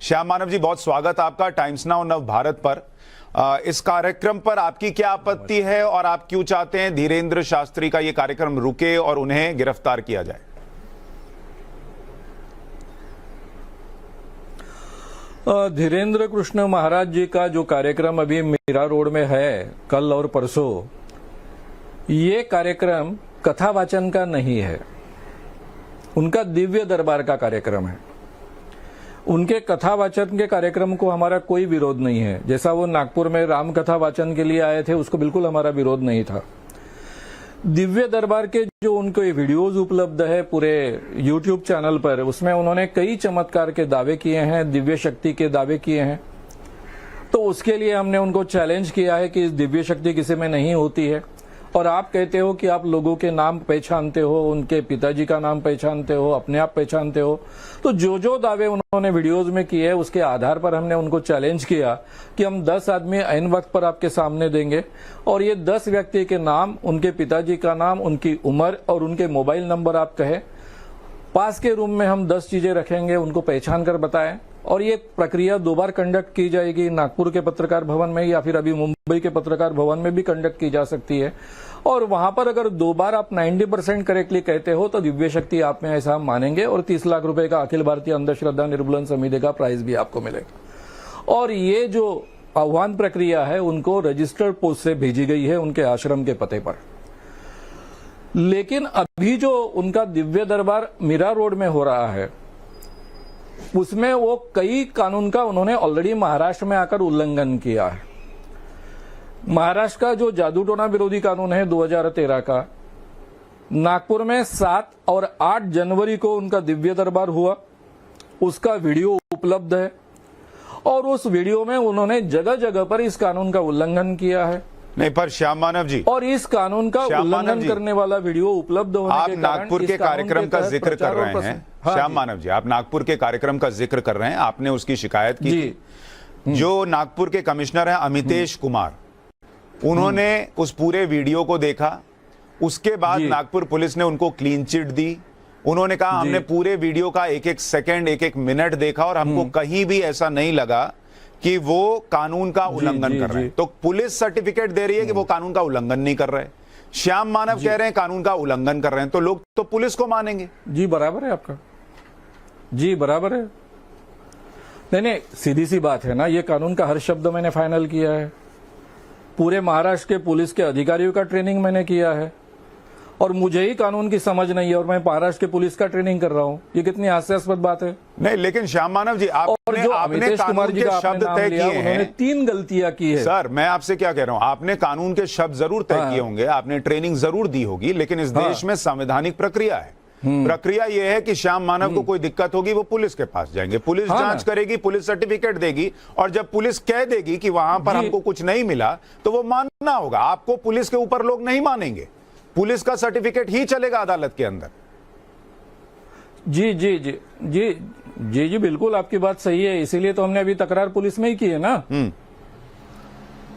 श्याम मानव जी, बहुत स्वागत आपका टाइम्स नाउ नव भारत पर। इस कार्यक्रम पर आपकी क्या आपत्ति है और आप क्यों चाहते हैं धीरेन्द्र शास्त्री का ये कार्यक्रम रुके और उन्हें गिरफ्तार किया जाए? धीरेन्द्र कृष्ण महाराज जी का जो कार्यक्रम अभी मीरा रोड में है कल और परसों, ये कार्यक्रम कथा वाचन का नहीं है, उनका दिव्य दरबार का कार्यक्रम है। उनके कथा वाचन के कार्यक्रम को हमारा कोई विरोध नहीं है। जैसा वो नागपुर में राम कथा वाचन के लिए आए थे, उसको बिल्कुल हमारा विरोध नहीं था। दिव्य दरबार के जो उनके वीडियोस उपलब्ध है पूरे YouTube चैनल पर, उसमें उन्होंने कई चमत्कार के दावे किए हैं, दिव्य शक्ति के दावे किए हैं। तो उसके लिए हमने उनको चैलेंज किया है कि दिव्य शक्ति किसी में नहीं होती है। और आप कहते हो कि आप लोगों के नाम पहचानते हो, उनके पिताजी का नाम पहचानते हो, अपने आप पहचानते हो। तो जो दावे उन्होंने वीडियोस में किए हैं, उसके आधार पर हमने उनको चैलेंज किया कि हम 10 आदमी ऐन वक्त पर आपके सामने देंगे और ये 10 व्यक्ति के नाम, उनके पिताजी का नाम, उनकी उम्र और उनके मोबाइल नंबर आप कहे। पास के रूम में हम 10 चीजें रखेंगे, उनको पहचान कर बताएं। और ये प्रक्रिया 2 बार कंडक्ट की जाएगी, नागपुर के पत्रकार भवन में या फिर अभी मुंबई के पत्रकार भवन में भी कंडक्ट की जा सकती है। और वहां पर अगर 2 बार आप 90% करेक्टली कहते हो तो दिव्य शक्ति आप में ऐसा हम मानेंगे और 30 लाख रुपए का अखिल भारतीय अंधश्रद्धा निर्मूलन समिति का प्राइज भी आपको मिलेगा। और ये जो आह्वान प्रक्रिया है उनको रजिस्टर्ड पोस्ट से भेजी गई है उनके आश्रम के पते पर। लेकिन अभी जो उनका दिव्य दरबार मीरा रोड में हो रहा है, उसमें वो कई कानून का उन्होंने ऑलरेडी महाराष्ट्र में आकर उल्लंघन किया है। महाराष्ट्र का जो जादू टोना विरोधी कानून है 2013 का, नागपुर में 7 और 8 जनवरी को उनका दिव्य दरबार हुआ, उसका वीडियो उपलब्ध है। और उस वीडियो में उन्होंने जगह जगह पर इस कानून का उल्लंघन किया है। नहीं, पर श्याम मानव जी, और इस कानून का उल्लंघन करने वाला वीडियो उपलब्ध होने आप के कारण नागपुर के कार्यक्रम का जिक्र कर रहे हैं। श्याम मानव जी, आप नागपुर के कार्यक्रम का जिक्र कर रहे हैं, आपने उसकी शिकायत की थी। जो नागपुर के कमिश्नर हैं अमितेश कुमार, उन्होंने उस पूरे वीडियो को देखा। उसके बाद नागपुर पुलिस ने उनको क्लीन चिट दी। उन्होंने कहा हमने पूरे वीडियो का एक-एक सेकंड, एक-एक मिनट देखा और हमको कहीं भी ऐसा नहीं लगा कि वो कानून का उल्लंघन कर रहे हैं। तो पुलिस सर्टिफिकेट दे रही है कि वो कानून का उल्लंघन नहीं कर रहे। श्याम मानव कह रहे हैं कानून का उल्लंघन कर रहे हैं, तो लोग तो पुलिस को मानेंगे। जी बराबर है आपका, जी बराबर है। नहीं, सीधी सी बात है ना, ये कानून का हर शब्द मैंने फाइनल किया है। पूरे महाराष्ट्र के पुलिस के अधिकारियों का ट्रेनिंग मैंने किया है और मुझे ही कानून की समझ नहीं है और मैं महाराष्ट्र के पुलिस का ट्रेनिंग कर रहा हूं। ये कितनी हास्यास्पद बात है। नहीं, लेकिन श्याम मानव जी, आपने कानून के शब्द तय किए हैं। उन्होंने 3 गलतियां की है। सर, मैं आपसे क्या कह रहा हूं, आपने कानून के शब्द जरूर तय किए होंगे, आपने ट्रेनिंग जरूर दी होगी, लेकिन इस देश में संवैधानिक प्रक्रिया है। प्रक्रिया यह है कि श्याम मानव को कोई दिक्कत होगी वो पुलिस के पास जाएंगे, पुलिस जांच करेगी, पुलिस सर्टिफिकेट देगी और जब पुलिस कह देगी कि वहां पर हमको कुछ नहीं मिला तो वो मानना होगा। आपको पुलिस के ऊपर लोग नहीं मानेंगे, पुलिस का सर्टिफिकेट ही चलेगा अदालत के अंदर। जी जी जी जी जी जी बिल्कुल आपकी बात सही है, इसीलिए तो हमने अभी तकरार पुलिस में ही की है ना।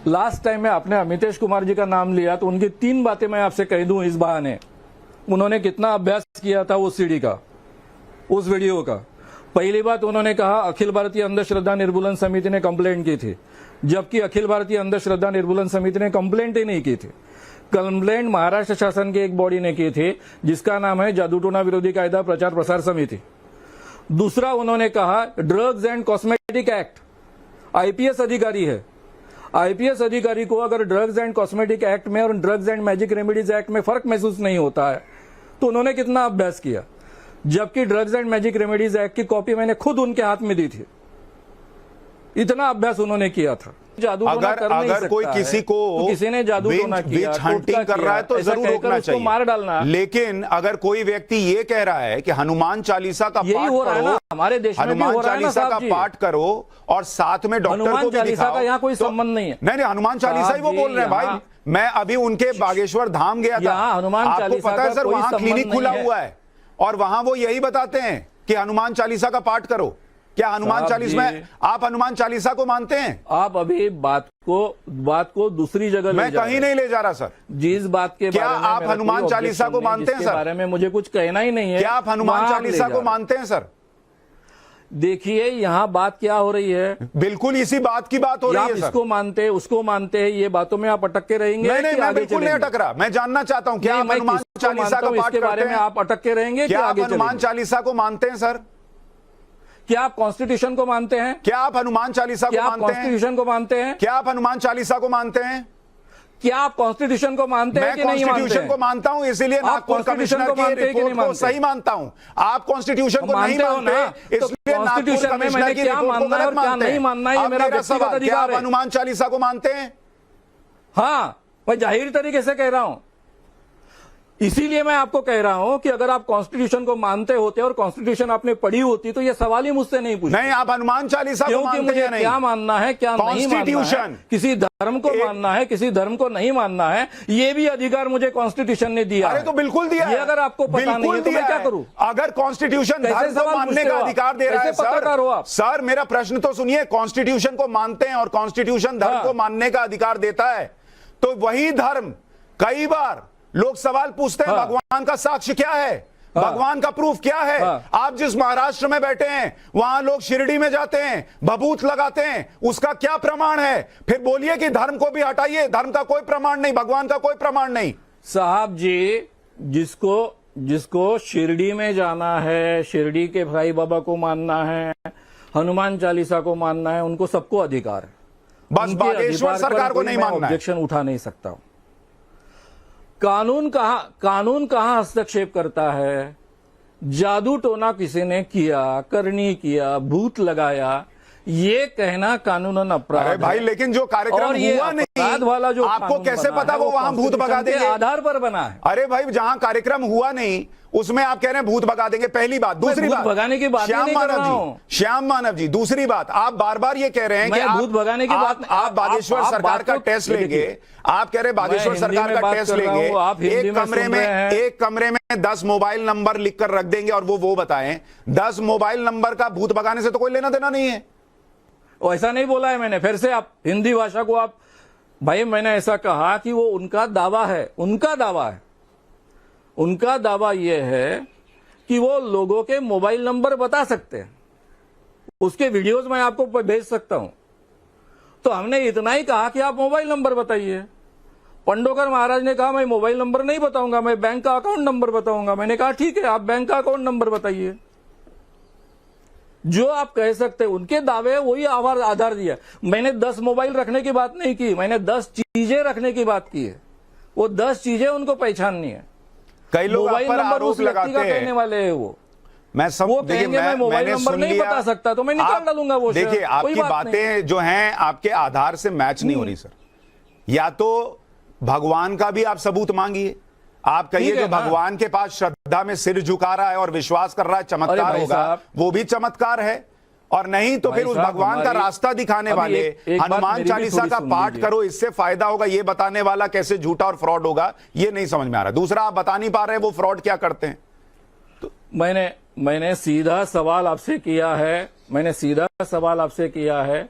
लास्ट टाइम में आपने अमितेश कुमार जी का नाम लिया तो उनकी 3 बातें मैं आपसे कह दूं इस बहाने। उन्होंने कितना अभ्यास किया था उस सीडी का, उस वीडियो का। पहली बात उन्होंने कहा अखिल भारतीय अंधश्रद्धा निर्मूलन समिति ने कंप्लेंट की थी, जबकि अखिल भारतीय अंधश्रद्धा निर्मूलन समिति ने कंप्लेंट ही नहीं की थी। कंप्लेंट महाराष्ट्र शासन के एक बॉडी ने की थी जिसका नाम है जादूटोना विरोधी कायदा प्रचार प्रसार समिति। दूसरा उन्होंने कहा drugs and cosmetic act, IPS अधिकारी है, आईपीएस अधिकारी को अगर ड्रग्स एंड कॉस्मेटिक एक्ट में और drugs and magic remedies act में फर्क महसूस नहीं होता है तो उन्होंने कितना अभ्यास किया। जबकि drugs and magic remedies act की कॉपी मैंने खुद उनके हाथ में दी थी, इतना अभ्यास उन्होंने किया था। जादू अगर कोई किसी को तो किसी ने जादू टोना किया, हंटिंग कर रहा है तो जरूर रोकना चाहिए, मार डालना। लेकिन अगर कोई व्यक्ति ये कह रहा है कि हनुमान चालीसा का पाठ करो, हमारे देश में हनुमान चालीसा का पाठ करो और साथ में डॉक्टर को भी दिखाओ, का यहाँ कोई संबंध नहीं है। नहीं, हनुमान चालीसा ही वो बोल रहे हैं भाई। मैं अभी उनके बागेश्वर धाम गया था, आपको पता है सर, वहां क्लिनिक खुला हुआ है और वहां वो यही बताते हैं कि हनुमान चालीसा का पाठ करो। क्या हनुमान चालीसा में आप हनुमान चालीसा को मानते हैं? आप अभी बात को दूसरी जगह मैं कहीं नहीं ले जा रहा सर। जिस बात के क्या बारे में आप हनुमान चालीसा को मानते हैं सर? बारे में मुझे कुछ कहना ही नहीं है। क्या आप हनुमान चालीसा को मानते हैं सर? देखिए यहाँ बात क्या हो रही है, बिल्कुल इसी बात की बात हो रही आप है सर। इसको मानते हैं उसको मानते हैं, ये बातों में आप अटक के रहेंगे? नहीं, कि मैं आगे बिल्कुल नहीं चलेंगे? अटक रहा। मैं जानना चाहता हूं, क्या नहीं, आप मैं हनुमान किसको चालीसा मानता का हूं, पाठ इसके करते बारे में हैं? आप अटक के रहेंगे कि क्या आप आगे हनुमान चलेंगे? चालीसा को मानते हैं सर? क्या आप कॉन्स्टिट्यूशन को मानते हैं? क्या आप हनुमान चालीसा क्या को आप मानते हैं? कॉन्स्टिट्यूशन को मानते हैं? क्या आप हनुमान चालीसा को मानते हैं? क्या आप कॉन्स्टिट्यूशन को मानते हैं मैं कि नहीं मानते कॉन्स्टिट्यूशन हैं? को मानता हूं, इसीलिए नागपुर कॉन्स्टिट्यूशन कमिश्नर को की मानते हैं कि रिपोर्ट नहीं को मानते? सही मानता हूं। आप कॉन्स्टिट्यूशन को नहीं मानते हो मानते, ना? तो इसलिए नागपुर कॉन्स्टिट्यूशन में कमिश्नर मैंने की क्या रिपोर्ट को मानना है गलत और क्या मानते नहीं हैं। मानना है, ये अब मेरा मेरा व्यक्तिगत सवाल, क्या अधिकार आप है। हनुमान चालीसा को मानते हैं? हाँ, मैं जाहिर तरीके से कह रहा हूं। इसीलिए मैं आपको कह रहा हूं कि अगर आप कॉन्स्टिट्यूशन को मानते होते और कॉन्स्टिट्यूशन आपने पढ़ी होती तो ये सवाल ही मुझसे नहीं पूछते। नहीं, आप हनुमान चालीसा को क्योंकि मानते मुझे हैं नहीं? क्या मानना है, क्या नहीं मानना है, कॉन्स्टिट्यूशन किसी धर्म को मानना है, किसी धर्म को नहीं मानना है, ये भी अधिकार मुझे कॉन्स्टिट्यूशन ने दिया अरे है। तो बिल्कुल दिया ये है। अगर आपको पता नहीं है तो मैं क्या करूं? अगर कॉन्स्टिट्यूशन कैसे धर्म को सवाल मानने पूछते का हो आप? अधिकार दे रहा है कैसे पत्रकार हो आप? सर, मेरा प्रश्न तो सुनिए। कॉन्स्टिट्यूशन को मानते हैं और कॉन्स्टिट्यूशन धर्म हाँ। को मानने का अधिकार देता है, तो वही धर्म, कई बार लोग सवाल पूछते हैं, हाँ। भगवान का साक्ष्य क्या है? हाँ। भगवान का प्रूफ क्या है? हाँ। आप जिस महाराष्ट्र में बैठे हैं, वहां लोग शिरडी में जाते हैं, भभूत लगाते हैं, उसका क्या प्रमाण है? फिर बोलिए कि धर्म को भी हटाइए, धर्म का कोई प्रमाण नहीं, भगवान का कोई प्रमाण नहीं। साहब जी, जिसको शिरडी में जाना है, शिरडी के साईं बाबा को मानना है, हनुमान चालीसा को मानना है, उनको सबको अधिकार है। बस उनके बागेश्वर अधिकार पर सरकार को कोई नहीं मैं मानना है। ऑब्जेक्शन उठा नहीं सकता हूं। कानून कहां हस्तक्षेप करता है? जादू टोना किसी ने किया, करनी किया, भूत लगाया, ये कहना कानूनन अपराध अरे भाई, है। लेकिन जो कार्यक्रम और ये हुआ अपराध वाला नहीं, जो आपको कानून कैसे बना पता है, वो वहां भूत भगा कॉन्स्टिट्यूशन के देंगे? आधार पर बना है। अरे भाई, जहां कार्यक्रम हुआ नहीं उसमें आप कह रहे हैं भूत भगा देंगे, पहली बात। दूसरी भूत बात, भगाने की बात ही श्याम नहीं कर मानव रहा हूं। जी, श्याम मानव जी, दूसरी बात, आप बार बार ये कह रहे हैं कि मैं भूत भगाने की बात आप बागेश्वर आप सरकार बात का को टेस्ट देखिए। लेंगे। आप कह रहे हैं बागेश्वर मैं सरकार हिंदी में का बात टेस्ट कर रहा लेंगे, हूं, आप हिंदी में सुन रहे हैं। एक कमरे में 10 मोबाइल नंबर लिख कर रख देंगे और वो बताएं। 10 मोबाइल नंबर का भूत भगाने से तो कोई लेना देना नहीं है। ऐसा नहीं बोला है मैंने। फिर से आप हिंदी भाषा को आप, भाई मैंने ऐसा कहा कि वो उनका दावा है, उनका दावा है, उनका दावा यह है कि वो लोगों के मोबाइल नंबर बता सकते हैं। उसके वीडियोस मैं आपको भेज सकता हूं। तो हमने इतना ही कहा कि आप मोबाइल नंबर बताइए। पंडोकर महाराज ने कहा मैं मोबाइल नंबर नहीं बताऊंगा, मैं बैंक का अकाउंट नंबर बताऊंगा। मैंने कहा ठीक है, आप बैंक का अकाउंट नंबर बताइए। जो आप कह सकते हैं, उनके दावे वही आधार दिया। मैंने 10 मोबाइल रखने की बात नहीं की, मैंने 10 चीजें रखने की बात की है। वो 10 चीजें उनको पहचाननी है। कई लोग आप मोबाइल पर नंबर आरोप उस व्यक्ति का लगाते कहने हैं। वाले हैं वो मैं सब वो देखिए, कहेंगे मैं मोबाइल मैंने नंबर सुन नहीं लिया। बता सकता तो मैं निकाल डालूंगा वो शेयर। देखिए, कोई आपकी बात नहीं। बातें जो हैं आपके आधार से मैच नहीं हो रही सर। या तो भगवान का भी आप सबूत मांगिए। आप कहिए ठीक है जो ना। भगवान के पास श्रद्धा में सिर झुका रहा है और विश्वास कर रहा है, अरे चमत्कार भाई होगा, साहब। वो भी चमत्कार है। और नहीं तो भाई फिर उस साहब, भगवान का हमारी- रास्ता दिखाने अभी वाले एक बात हनुमान मेरी भी चालीसा थोड़ी का सुन पाठ लीजिए। करो, इससे फायदा होगा, ये बताने वाला कैसे झूठा और फ्रॉड होगा, ये नहीं समझ में आ रहा। दूसरा, आप बता नहीं पा रहे वो फ्रॉड क्या करते हैं। मैंने सीधा सवाल आपसे किया है,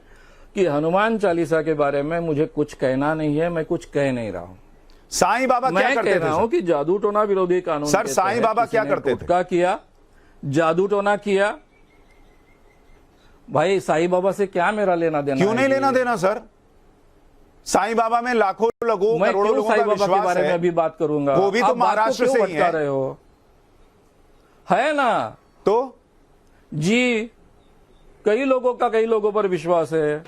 कि हनुमान चालीसा के बारे में मुझे कुछ कहना नहीं है, मैं कुछ कह नहीं रहा हूं। साईं बाबा क्या मैं करते कह थे रहा हूं सर? कि जादू टोना विरोधी कानून सर, के साईं तहत बाबा किसी क्या ने करते थे? गुटखा किया, जादू टोना किया। भाई साईं बाबा से क्या मेरा लेना देना? क्यों है नहीं जी? लेना देना सर? साईं बाबा में लाखों लोगों, मैं करोड़ों क्यों लोगों का साईं बाबा के विश्वास बारे में है। अभी बात करूंगा? वो भी तो आप बात को महाराष्ट्र क्यों से ही भटका है। रहे हो? है ना तो जी, कई लोगों पर विश्वास है।